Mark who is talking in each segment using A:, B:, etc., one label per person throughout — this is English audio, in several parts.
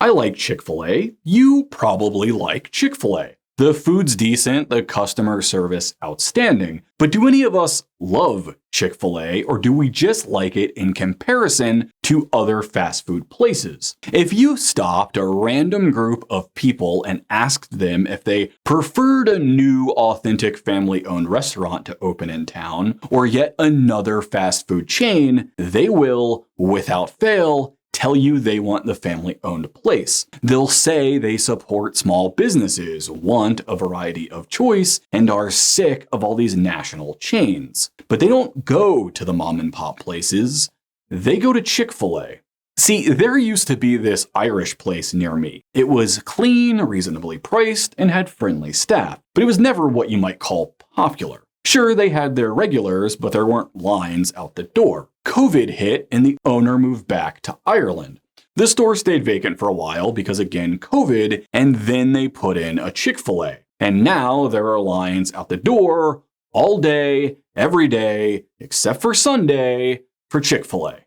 A: I like Chick-fil-A. You probably like Chick-fil-A. The food's decent, the customer service outstanding. But do any of us love Chick-fil-A, or do we just like it in comparison to other fast food places? If you stopped a random group of people and asked them if they preferred a new, authentic family-owned restaurant to open in town, or yet another fast food chain, they will, without fail, tell you they want the family-owned place. They'll say they support small businesses, want a variety of choice, and are sick of all these national chains. But they don't go to the mom and pop places. They go to Chick-fil-A. See, there used to be this Irish place near me. It was clean, reasonably priced, and had friendly staff, but it was never what you might call popular. Sure, they had their regulars, but there weren't lines out the door. COVID hit and the owner moved back to Ireland. The store stayed vacant for a while because, again, COVID, and then they put in a Chick-fil-A. And now there are lines out the door all day, every day, except for Sunday, for Chick-fil-A.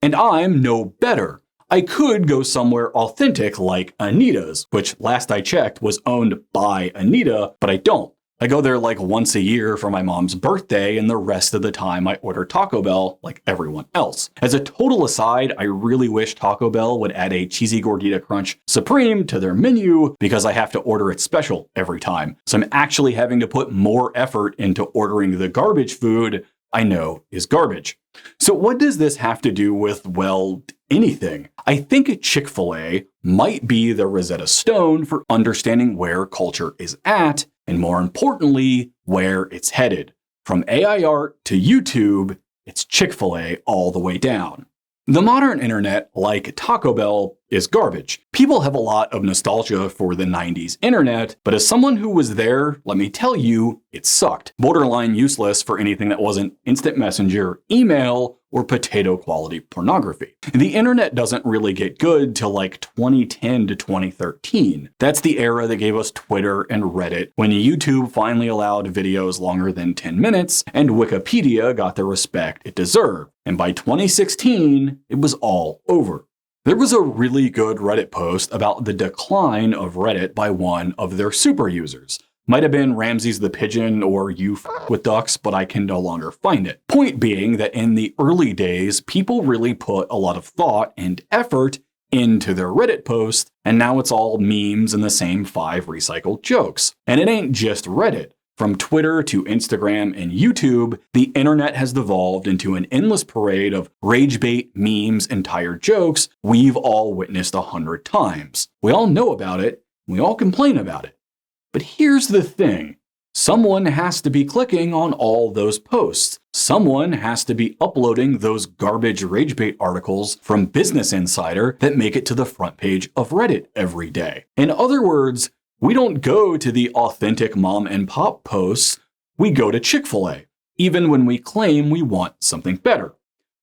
A: And I'm no better. I could go somewhere authentic like Anita's, which last I checked was owned by Anita, but I don't. I go there like once a year for my mom's birthday, and the rest of the time I order Taco Bell like everyone else. As a total aside, I really wish Taco Bell would add a Cheesy Gordita Crunch Supreme to their menu because I have to order it special every time. So I'm actually having to put more effort into ordering the garbage food I know is garbage. So what does this have to do with, well, anything? I think Chick-fil-A might be the Rosetta Stone for understanding where culture is at, and more importantly, where it's headed. From AI art to YouTube, it's Chick-fil-A all the way down. The modern internet, like Taco Bell, is garbage. People have a lot of nostalgia for the 90s internet, but as someone who was there, let me tell you, it sucked. Borderline useless for anything that wasn't instant messenger, email, or potato quality pornography. The internet doesn't really get good till like 2010 to 2013. That's the era that gave us Twitter and Reddit, when YouTube finally allowed videos longer than 10 minutes, and Wikipedia got the respect it deserved. And by 2016, it was all over. There was a really good Reddit post about the decline of Reddit by one of their super users. Might have been Ramses the Pigeon or You F with Ducks, but I can no longer find it. Point being that in the early days, people really put a lot of thought and effort into their Reddit post, and now it's all memes and the same 5 recycled jokes. And it ain't just Reddit. From Twitter to Instagram and YouTube, the internet has devolved into an endless parade of rage bait, memes, and tired jokes we've all witnessed 100 times. We all know about it, we all complain about it. But here's the thing. Someone has to be clicking on all those posts. Someone has to be uploading those garbage rage bait articles from Business Insider that make it to the front page of Reddit every day. In other words, we don't go to the authentic mom and pop posts, we go to Chick-fil-A, even when we claim we want something better.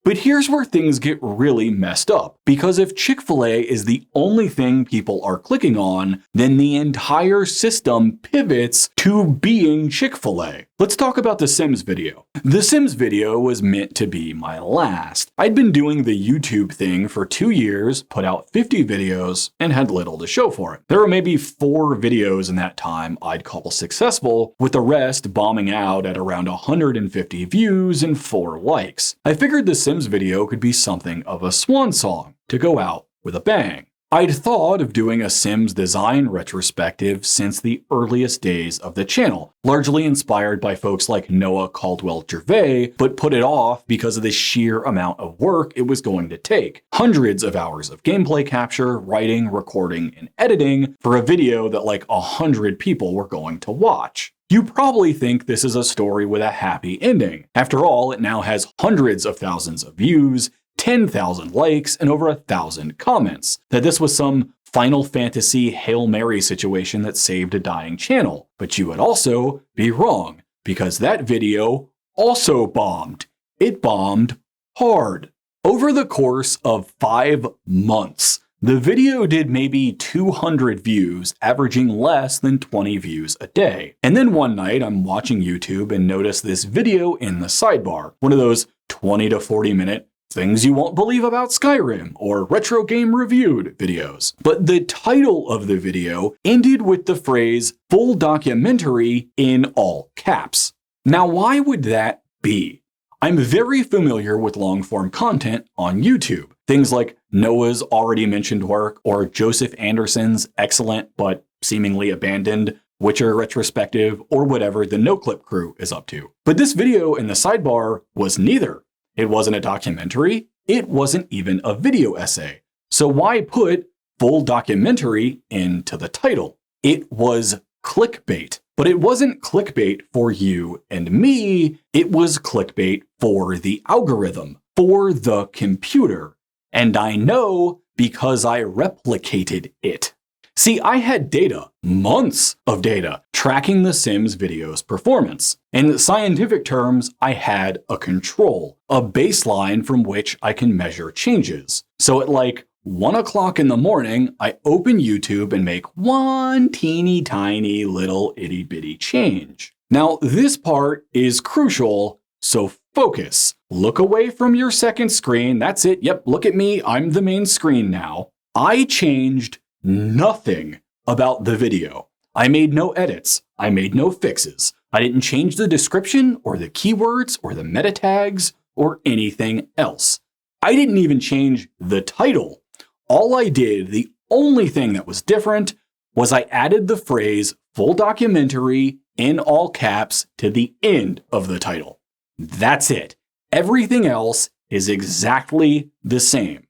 A: But here's where things get really messed up, because if Chick-fil-A is the only thing people are clicking on, then the entire system pivots to being Chick-fil-A. Let's talk about the Sims video. The Sims video was meant to be my last. I'd been doing the YouTube thing for 2 years, put out 50 videos, and had little to show for it. There were maybe 4 videos in that time I'd call successful, with the rest bombing out at around 150 views and 4 likes. I figured the Sims video could be something of a swan song, to go out with a bang. I'd thought of doing a Sims design retrospective since the earliest days of the channel, largely inspired by folks like Noah Caldwell-Gervais, but put it off because of the sheer amount of work it was going to take. Hundreds of hours of gameplay capture, writing, recording, and editing for a video that like 100 people were going to watch. You probably think this is a story with a happy ending. After all, it now has hundreds of thousands of views, 10,000 likes, and over 1,000 comments. That this was some Final Fantasy Hail Mary situation that saved a dying channel. But you would also be wrong, because that video also bombed. It bombed hard. Over the course of 5 months, the video did maybe 200 views, averaging less than 20 views a day. And then one night I'm watching YouTube and notice this video in the sidebar, one of those 20 to 40 minute things you won't believe about Skyrim or retro game reviewed videos. But the title of the video ended with the phrase full documentary in all caps. Now, why would that be? I'm very familiar with long-form content on YouTube. Things like Noah's already mentioned work or Joseph Anderson's excellent but seemingly abandoned Witcher retrospective, or whatever the Noclip crew is up to. But this video in the sidebar was neither. It wasn't a documentary. It wasn't even a video essay. So why put full documentary into the title? It was clickbait. But it wasn't clickbait for you and me. It was clickbait for the algorithm, for the computer. And I know because I replicated it. See, I had data, months of data, tracking the Sims video's performance. In scientific terms, I had a control, a baseline from which I can measure changes. So at like 1 o'clock in the morning, I open YouTube and make one teeny tiny little itty bitty change. Now, this part is crucial, so focus. Look away from your second screen. That's it. Yep, look at me. I'm the main screen now. I changed nothing about the video. I made no edits. I made no fixes. I didn't change the description or the keywords or the meta tags or anything else. I didn't even change the title. All I did, the only thing that was different, was I added the phrase full documentary in all caps to the end of the title. That's it. Everything else is exactly the same.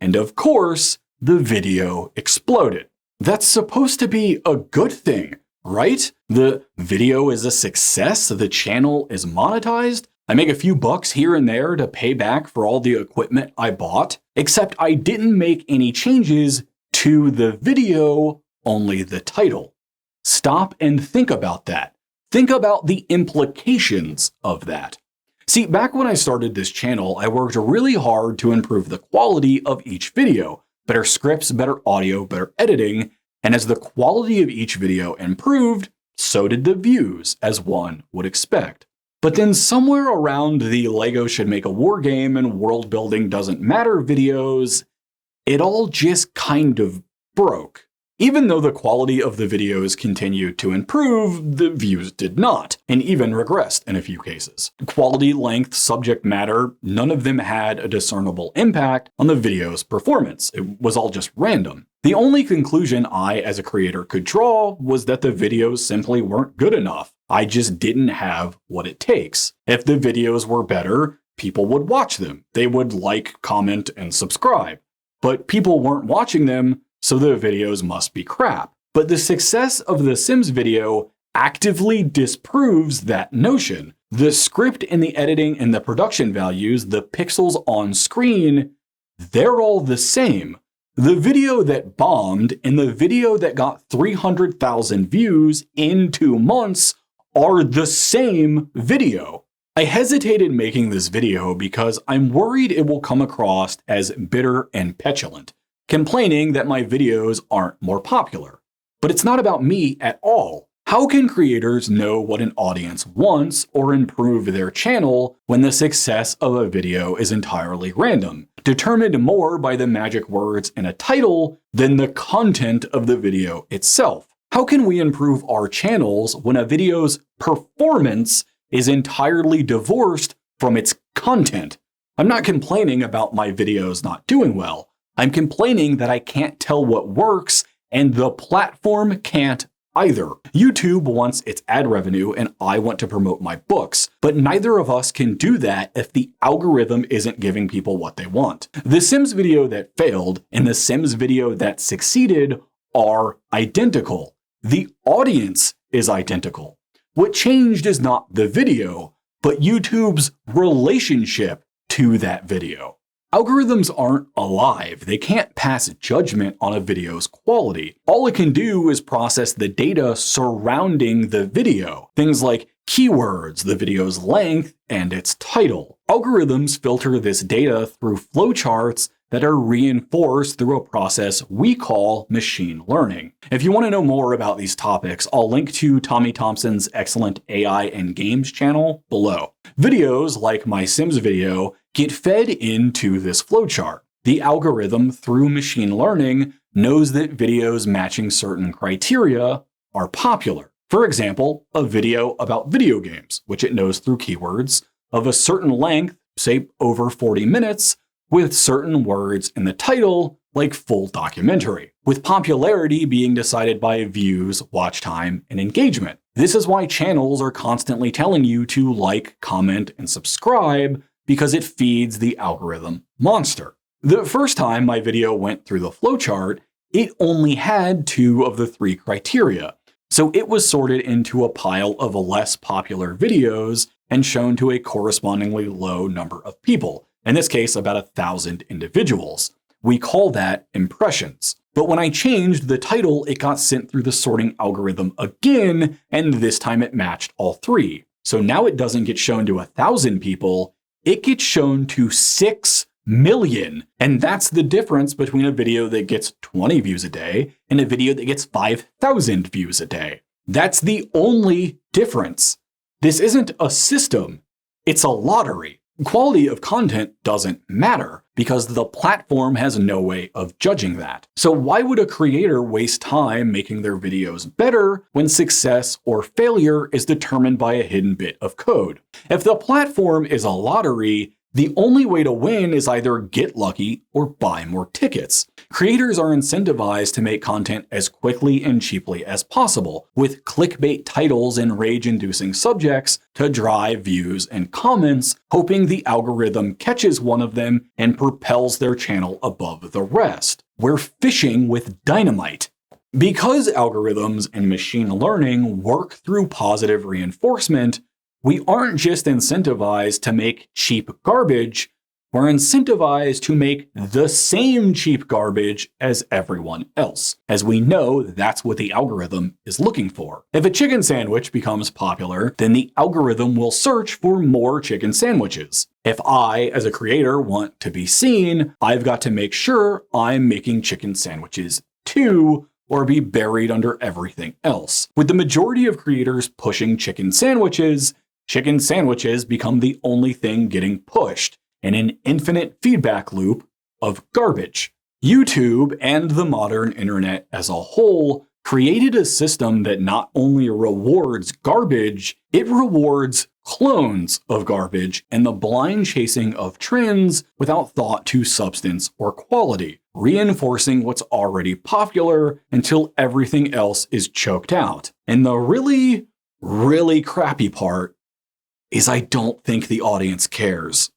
A: And of course, the video exploded. That's supposed to be a good thing, right? The video is a success, the channel is monetized. I make a few bucks here and there to pay back for all the equipment I bought, except I didn't make any changes to the video, only the title. Stop and think about that. Think about the implications of that. See, back when I started this channel, I worked really hard to improve the quality of each video. Better scripts, better audio, better editing, and as the quality of each video improved, so did the views, as one would expect. But then somewhere around the Lego should make a war game and world building doesn't matter videos, it all just kind of broke. Even though the quality of the videos continued to improve, the views did not, and even regressed in a few cases. Quality, length, subject matter, none of them had a discernible impact on the video's performance. It was all just random. The only conclusion I, as a creator, could draw was that the videos simply weren't good enough. I just didn't have what it takes. If the videos were better, people would watch them. They would like, comment, and subscribe. But people weren't watching them, so the videos must be crap. But the success of the Sims video actively disproves that notion. The script and the editing and the production values, the pixels on screen, they're all the same. The video that bombed and the video that got 300,000 views in 2 months are the same video. I hesitated making this video because I'm worried it will come across as bitter and petulant, complaining that my videos aren't more popular. But it's not about me at all. How can creators know what an audience wants or improve their channel when the success of a video is entirely random, determined more by the magic words in a title than the content of the video itself? How can we improve our channels when a video's performance is entirely divorced from its content? I'm not complaining about my videos not doing well. I'm complaining that I can't tell what works, and the platform can't either. YouTube wants its ad revenue, and I want to promote my books, but neither of us can do that if the algorithm isn't giving people what they want. The Sims video that failed and the Sims video that succeeded are identical. The audience is identical. What changed is not the video, but YouTube's relationship to that video. Algorithms aren't alive. They can't pass judgment on a video's quality. All it can do is process the data surrounding the video. Things like keywords, the video's length, and its title. Algorithms filter this data through flowcharts that are reinforced through a process we call machine learning. If you want to know more about these topics, I'll link to Tommy Thompson's excellent AIandGames channel below. Videos like my Sims video get fed into this flowchart. The algorithm, through machine learning, knows that videos matching certain criteria are popular. For example, a video about video games, which it knows through keywords, of a certain length, say over 40 minutes, with certain words in the title, like full documentary, with popularity being decided by views, watch time, and engagement. This is why channels are constantly telling you to like, comment, and subscribe, because it feeds the algorithm monster. The first time my video went through the flowchart, it only had 2 of the 3 criteria, so it was sorted into a pile of less popular videos and shown to a correspondingly low number of people, in this case about 1,000 individuals. We call that impressions. But when I changed the title, it got sent through the sorting algorithm again, and this time it matched all 3. So now it doesn't get shown to 1,000 people, it gets shown to 6 million. And that's the difference between a video that gets 20 views a day and a video that gets 5,000 views a day. That's the only difference. This isn't a system, it's a lottery. Quality of content doesn't matter because the platform has no way of judging that. So why would a creator waste time making their videos better when success or failure is determined by a hidden bit of code? If the platform is a lottery, the only way to win is either get lucky or buy more tickets. Creators are incentivized to make content as quickly and cheaply as possible, with clickbait titles and rage-inducing subjects to drive views and comments, hoping the algorithm catches one of them and propels their channel above the rest. We're fishing with dynamite. Because algorithms and machine learning work through positive reinforcement, we aren't just incentivized to make cheap garbage, we're incentivized to make the same cheap garbage as everyone else, as we know that's what the algorithm is looking for. If a chicken sandwich becomes popular, then the algorithm will search for more chicken sandwiches. If I, as a creator, want to be seen, I've got to make sure I'm making chicken sandwiches too, or be buried under everything else. With the majority of creators pushing chicken sandwiches become the only thing getting pushed in an infinite feedback loop of garbage. YouTube and the modern internet as a whole created a system that not only rewards garbage, it rewards clones of garbage and the blind chasing of trends without thought to substance or quality, reinforcing what's already popular until everything else is choked out. And the really, really crappy part is I don't think the audience cares.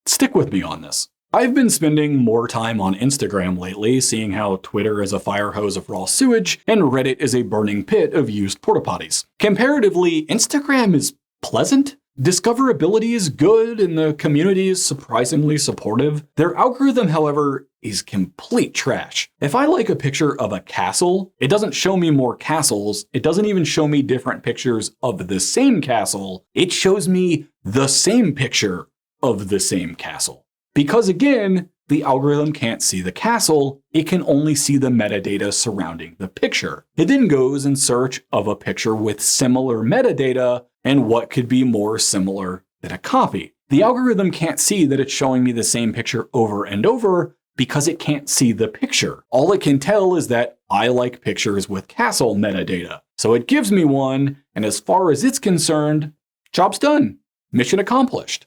A: Stick with me on this. I've been spending more time on Instagram lately, seeing how Twitter is a fire hose of raw sewage and Reddit is a burning pit of used porta potties. Comparatively, Instagram is pleasant. Discoverability is good and the community is surprisingly supportive. Their algorithm, however, is complete trash. If I like a picture of a castle, it doesn't show me more castles. It doesn't even show me different pictures of the same castle. It shows me the same picture of the same castle. Because again, the algorithm can't see the castle, it can only see the metadata surrounding the picture. It then goes in search of a picture with similar metadata and what could be more similar than a copy. The algorithm can't see that it's showing me the same picture over and over because it can't see the picture. All it can tell is that I like pictures with castle metadata. So it gives me one, and as far as it's concerned, job's done. Mission accomplished.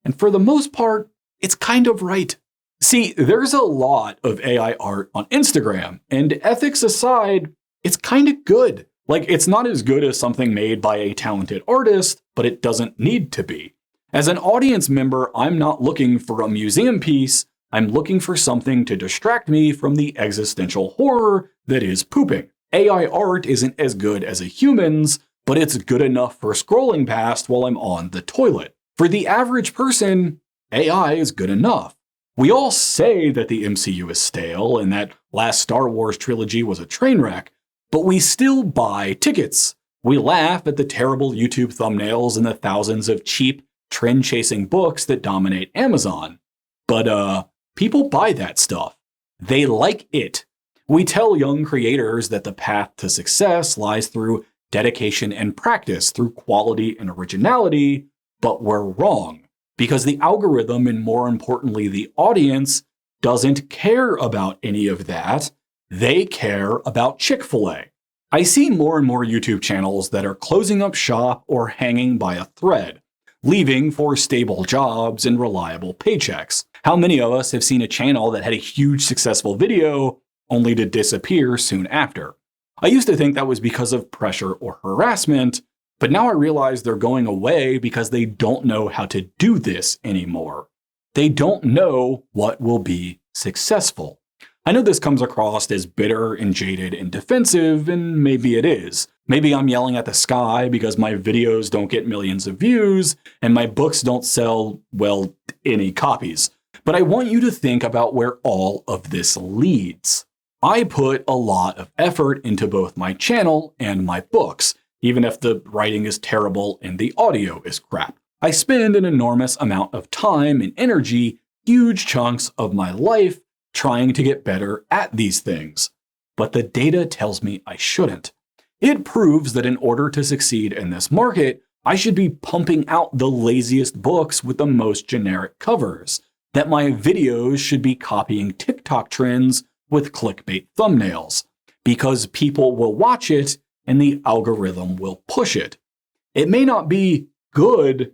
A: And for the most part, it's kind of right. See, there's a lot of AI art on Instagram, and ethics aside, it's kind of good. Like, it's not as good as something made by a talented artist, but it doesn't need to be. As an audience member, I'm not looking for a museum piece, I'm looking for something to distract me from the existential horror that is pooping. AI art isn't as good as a human's, but it's good enough for scrolling past while I'm on the toilet. For the average person, AI is good enough. We all say that the MCU is stale and that last Star Wars trilogy was a train wreck, but we still buy tickets. We laugh at the terrible YouTube thumbnails and the thousands of cheap, trend-chasing books that dominate Amazon. But people buy that stuff. They like it. We tell young creators that the path to success lies through dedication and practice, through quality and originality, but we're wrong. because the algorithm, and more importantly, the audience, doesn't care about any of that. They care about Chick-fil-A. I see more and more YouTube channels that are closing up shop or hanging by a thread, leaving for stable jobs and reliable paychecks. How many of us have seen a channel that had a huge successful video only to disappear soon after? I used to think that was because of pressure or harassment, but now I realize they're going away because they don't know how to do this anymore. They don't know what will be successful. I know this comes across as bitter and jaded and defensive, and maybe it is. Maybe I'm yelling at the sky because my videos don't get millions of views and my books don't sell, well, any copies. But I want you to think about where all of this leads. I put a lot of effort into both my channel and my books, even if the writing is terrible and the audio is crap. I spend an enormous amount of time and energy, huge chunks of my life, trying to get better at these things. But the data tells me I shouldn't. It proves that in order to succeed in this market, I should be pumping out the laziest books with the most generic covers, that my videos should be copying TikTok trends with clickbait thumbnails, because people will watch it and the algorithm will push it. It may not be good,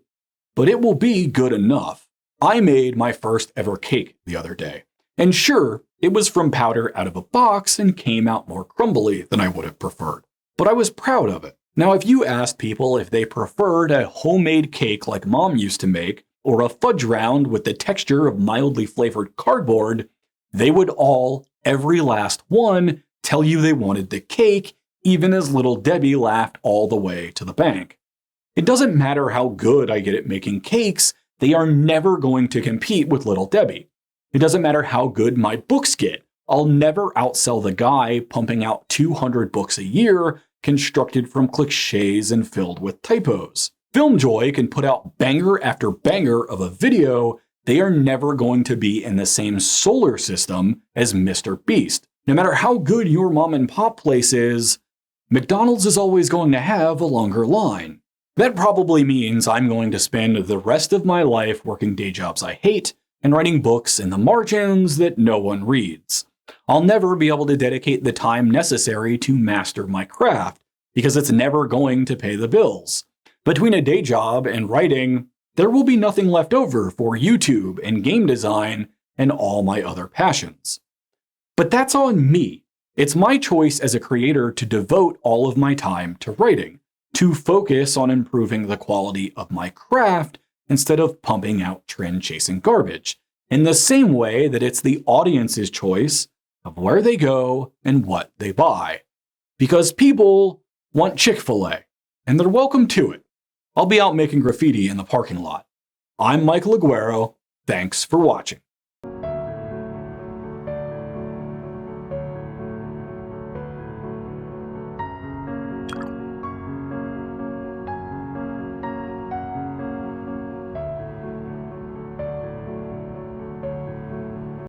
A: but it will be good enough. I made my first ever cake the other day. And sure, it was from powder out of a box and came out more crumbly than I would have preferred. But I was proud of it. Now, if you asked people if they preferred a homemade cake like mom used to make, or a fudge round with the texture of mildly flavored cardboard, they would all, every last one, tell you they wanted the cake, even as little Debbie laughed all the way to the bank. It doesn't matter how good I get at making cakes, they are never going to compete with little Debbie. It doesn't matter how good my books get. I'll never outsell the guy pumping out 200 books a year, constructed from cliches and filled with typos. Filmjoy can put out banger after banger of a video. They are never going to be in the same solar system as Mr. Beast. No matter how good your mom and pop place is, McDonald's is always going to have a longer line. That probably means I'm going to spend the rest of my life working day jobs I hate and writing books in the margins that no one reads. I'll never be able to dedicate the time necessary to master my craft, because it's never going to pay the bills. Between a day job and writing, there will be nothing left over for YouTube and game design and all my other passions. But that's on me. It's my choice as a creator to devote all of my time to writing, to focus on improving the quality of my craft instead of pumping out trend-chasing garbage, in the same way that it's the audience's choice of where they go and what they buy. Because people want Chick-fil-A, and they're welcome to it. I'll be out making graffiti in the parking lot. I'm Michael Aguero. Thanks for watching.